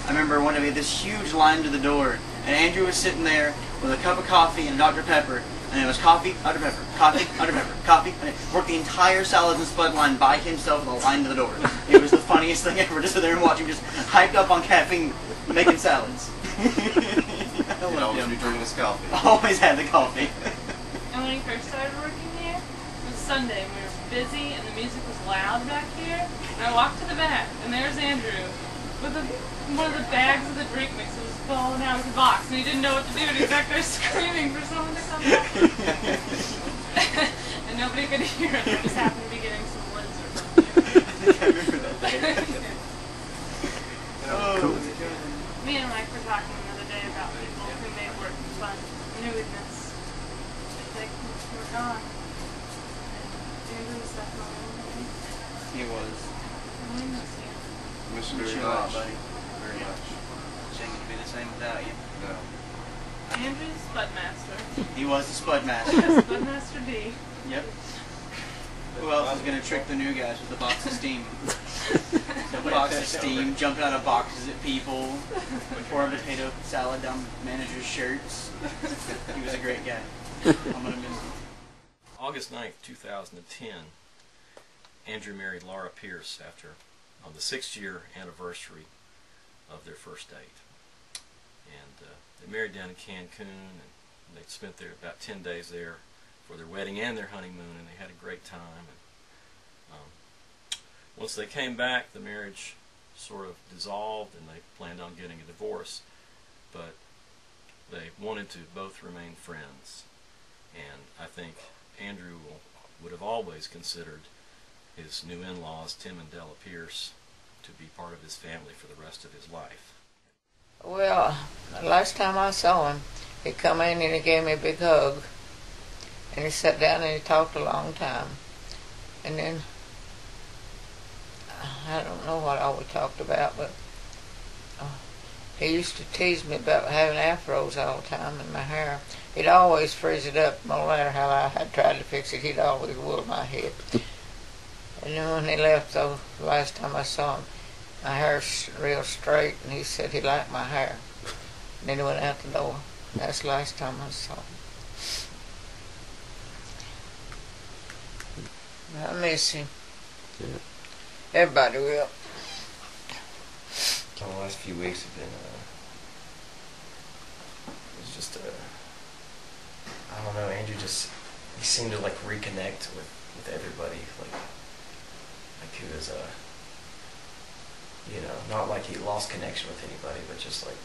I remember one day we had this huge line to the door, and Andrew was sitting there with a cup of coffee and Dr. Pepper, and it was coffee, Dr. Pepper, coffee, Dr. Pepper, coffee, and he worked the entire salads and spud line by himself with a line to the door. It was the funniest thing ever, just sit there and watch him just hyped up on caffeine, making salads. He'd always be drinking his coffee. Always had the coffee. And when he first started working here, it was Sunday, and we were busy, and the music was loud back here, and I walked to the back, and there's Andrew with one of the bags of the drink mix was falling out of the box, and he didn't know what to do, and he was back there screaming for someone to come back. And nobody could hear it. They just happened to be getting some lids or something. I remember that day. Cool. Me and Mike were talking the other day about people who made work fun, and who He was. Miss you Miss very you a lot, much. buddy. Very much. Shame to be the same without you. No. Andrew's Spudmaster. He was the Spudmaster. Spudmaster D. Yep. Who else is going to trick the new guys with the box of steam? The box of steam, jumping out of boxes at people, pour a potato salad down managers' shirts. He was a great guy. I'm going to miss him. August 9th, 2010, Andrew married Laura Pierce on the 6th-year anniversary of their first date. And they married down in Cancun, and they spent about 10 days there for their wedding and their honeymoon, and they had a great time. And once they came back, the marriage sort of dissolved, and they planned on getting a divorce, but they wanted to both remain friends. And I think Andrew would have always considered his new in-laws, Tim and Della Pierce, to be part of his family for the rest of his life. Well, the last time I saw him, he come in and he gave me a big hug. And he sat down and he talked a long time. And then, I don't know what all we talked about, but he used to tease me about having afros all the time in my hair. He'd always frizz it up, no matter how I had tried to fix it, he'd always wool my head. And then when he left, though, the last time I saw him, my hair's real straight, and he said he liked my hair. And then he went out the door. That's the last time I saw him. I miss him. Yeah. Everybody will. The last few weeks have been, it's just, I don't know, Andrew just, he seemed to like reconnect with everybody, like he was, you know, not like he lost connection with anybody, but just like,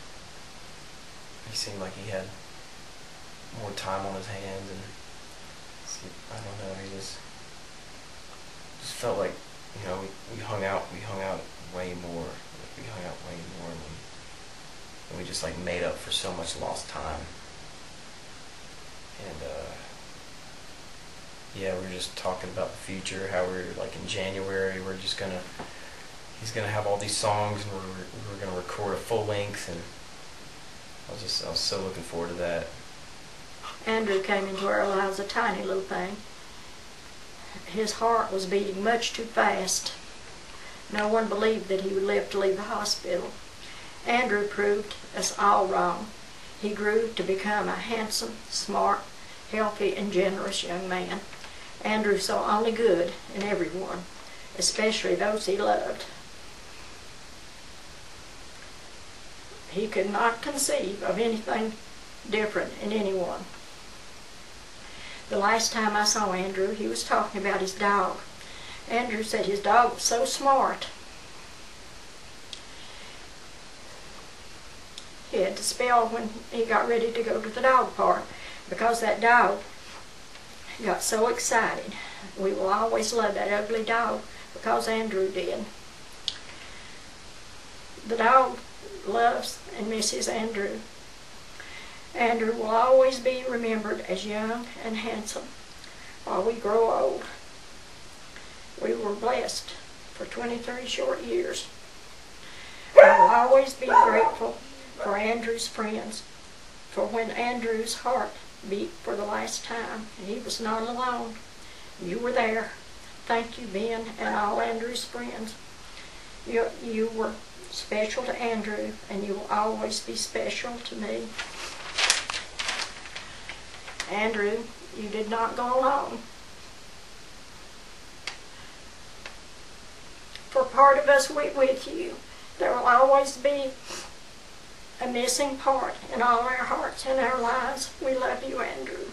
he seemed like he had more time on his hands, and I don't know, he just felt like, you know, we hung out way more. We hung out way more, and we just like made up for so much lost time. And yeah, we were just talking about the future, how we're like in January, he's gonna have all these songs, and we're gonna record a full length, and I was so looking forward to that. Andrew came into our lives a tiny little thing. His heart was beating much too fast. No one believed that he would live to leave the hospital. Andrew proved us all wrong. He grew to become a handsome, smart, healthy, and generous young man. Andrew saw only good in everyone, especially those he loved. He could not conceive of anything different in anyone. The last time I saw Andrew, he was talking about his dog. Andrew said his dog was so smart. He had to spell when he got ready to go to the dog park because that dog got so excited. We will always love that ugly dog because Andrew did. The dog loves and misses Andrew. Andrew will always be remembered as young and handsome while we grow old. We were blessed for 23 short years. I will always be grateful for Andrew's friends, for when Andrew's heart beat for the last time, and he was not alone. You were there. Thank you, Ben, and all Andrew's friends. You were special to Andrew, and you will always be special to me. Andrew, you did not go alone. For part of us with you, there will always be a missing part in all our hearts and our lives. We love you, Andrew.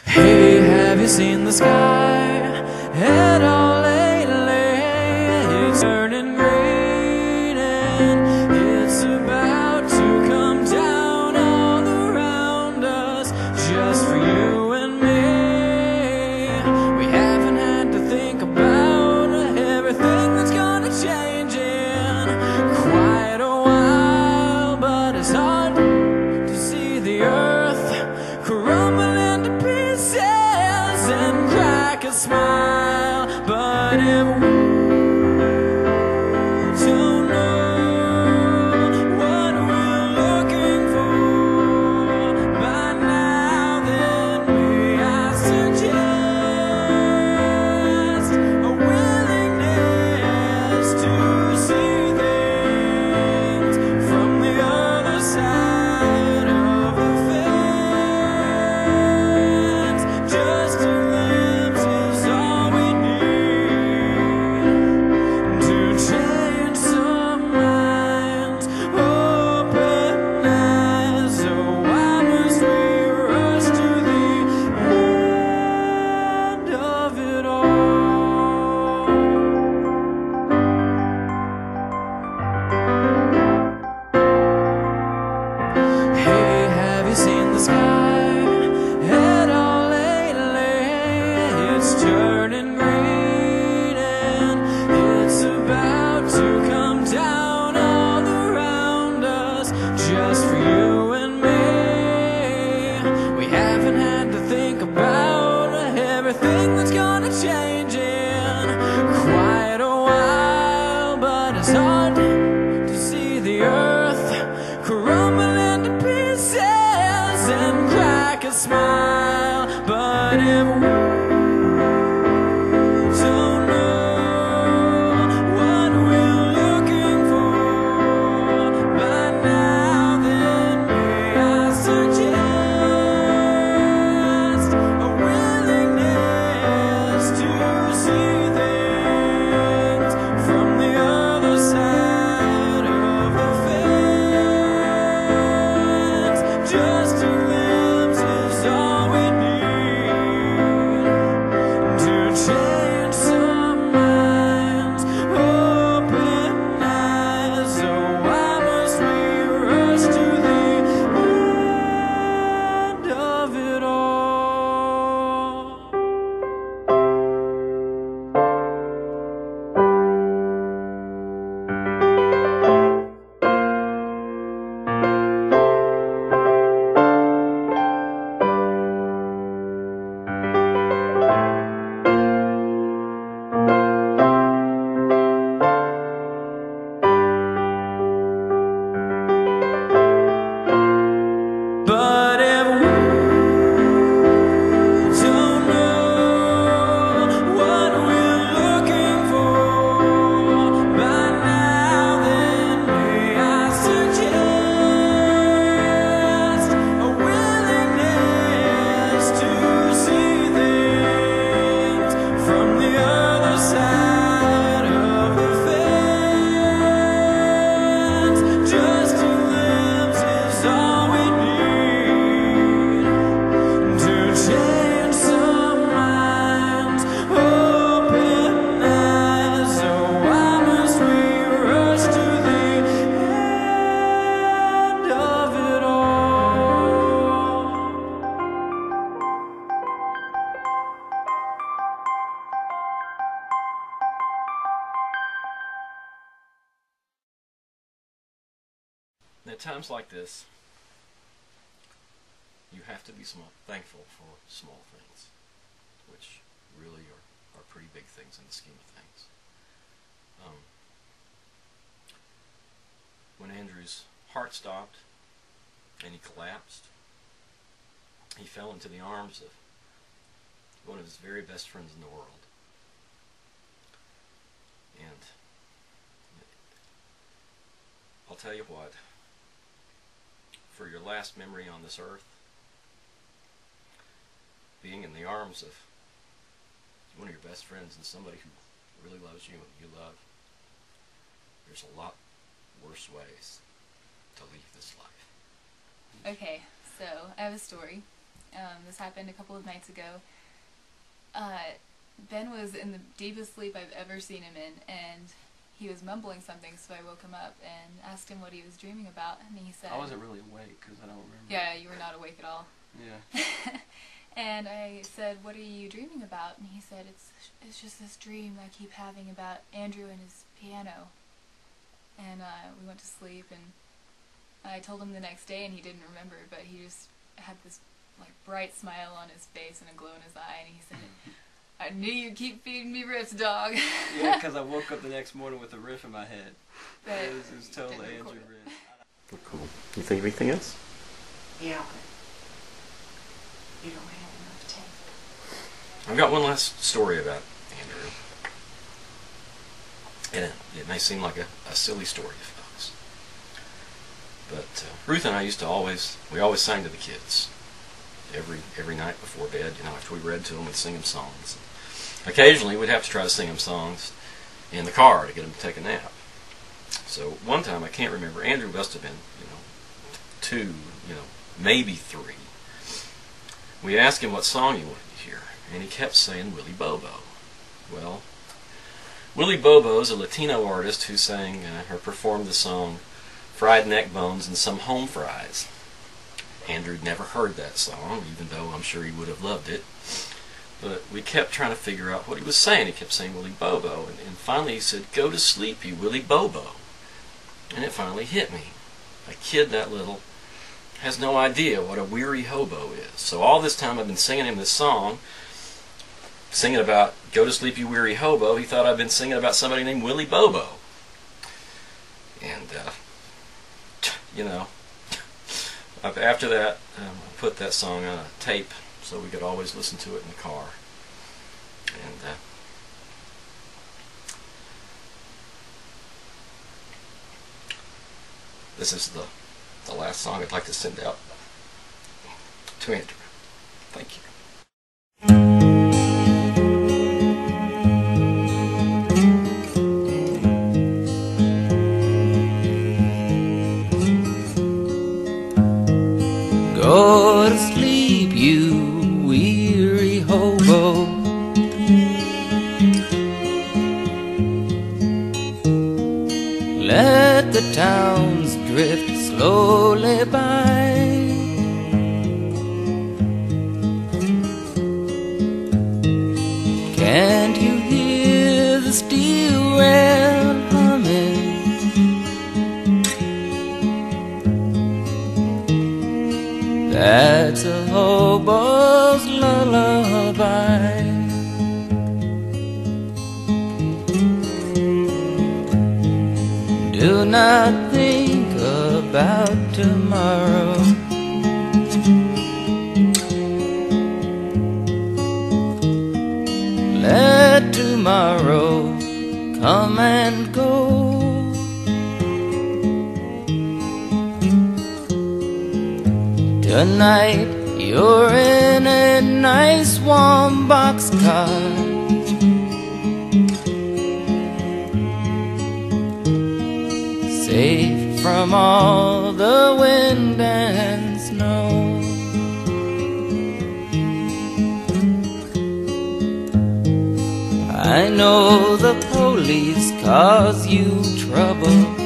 Hey, have you seen the sky at all lately? It's turning green and it's about to come down all around us, just for you and me. We haven't had to think about everything that's gonna change in quite a while, but it's hard to see the earth crumble into pieces and crack a smile But if we don't know what we're looking for by now, then may I suggest a willingness to see things from the other side of the fence. Just a glimpse is all we need to change some minds. Open eyes, so why must we rush to the end of it all? Hey, have you seen the sky at all lately? It's turning green and it's about to come down all around us, just for you and me. We haven't had to think about everything that's gonna change in quite a while, but it's hard to see the earth crumble into pieces and crack a smile. But if we don't know what we're looking for by now, then may I suggest a willingness to see things from the other side of the fence. Just a glimpse is all we need to change some minds. Open eyes, so why must we rush to the end of it all? But if we don't know what we're looking for by now, then may I suggest a willingness to see things from the other side of the fence. Just a glimpse is all we need to change some minds. Open eyes, so why must we rush to the end of it all? At times like this, you have to be thankful for small things, which really are pretty big things in the scheme of things. When Andrew's heart stopped and he collapsed, he fell into the arms of one of his very best friends in the world. And I'll tell you what, for your last memory on this earth, being in the arms of one of your best friends and somebody who really loves you and you love, there's a lot worse ways to leave this life. Okay, so I have a story. This happened a couple of nights ago. Ben was in the deepest sleep I've ever seen him in, and he was mumbling something, so I woke him up and asked him what he was dreaming about, and he said... I wasn't really awake because I don't remember. Yeah, you were not awake at all. Yeah. And I said, what are you dreaming about? And he said, it's just this dream I keep having about Andrew and his piano. And we went to sleep, and I told him the next day, and he didn't remember, but he just had this like bright smile on his face and a glow in his eye, and he said, I knew you'd keep feeding me riffs, dog. Yeah, because I woke up the next morning with a riff in my head. But it was totally Andrew riff. Cool. You think of anything else? Yeah, but you don't have enough tape. I've got one last story about Andrew. And it may seem like a silly story to folks. But Ruth and I used to always sang to the kids. Every night before bed, you know, after we read to them, we'd sing them songs. Occasionally, we'd have to try to sing them songs in the car to get them to take a nap. So one time, I can't remember, Andrew must have been, 2, maybe 3. We asked him what song he wanted to hear, and he kept saying Willie Bobo. Well, Willie Bobo is a Latino artist who sang or performed the song Fried Neck Bones and Some Home Fries. Andrew'd never heard that song, even though I'm sure he would have loved it. But we kept trying to figure out what he was saying. He kept saying Willie Bobo, and finally he said, "Go to sleep, you Willie Bobo." And it finally hit me. A kid that little has no idea what a weary hobo is. So all this time I've been singing him this song, singing about "Go to sleep, you weary hobo." He thought I'd been singing about somebody named Willie Bobo. And, after that, I put that song on a tape so we could always listen to it in the car. And this is the last song I'd like to send out to Andrew. Thank you. Go to sleep, you weary hobo. Let the towns drift slowly by. Can't you hear the steel rail humming? That's a hobo's lullaby. Do not think about tomorrow. Let tomorrow come and go. Tonight you're in a nice warm boxcar. Safe from all the wind and snow. I know the police cause you trouble.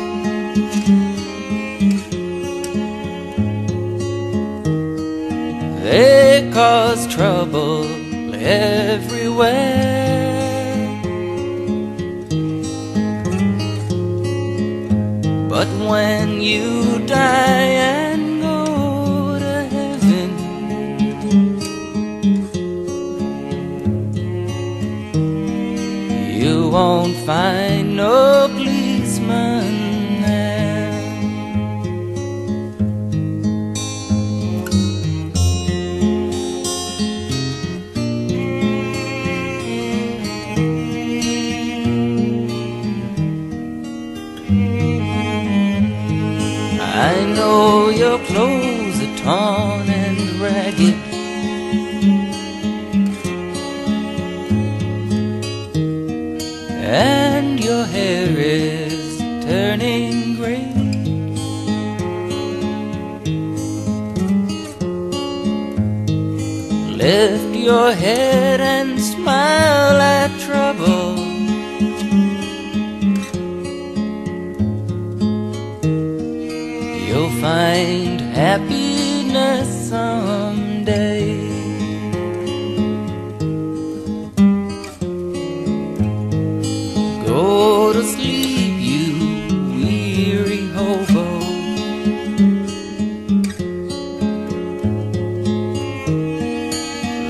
They cause trouble everywhere. But when you die and go to heaven, you won't find no policeman there. I know your clothes are torn and ragged. And your hair is turning gray. Lift your head and smile at trouble. You'll find happiness someday. Go to sleep, you weary hobo.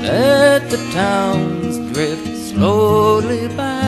Let the towns drift slowly by.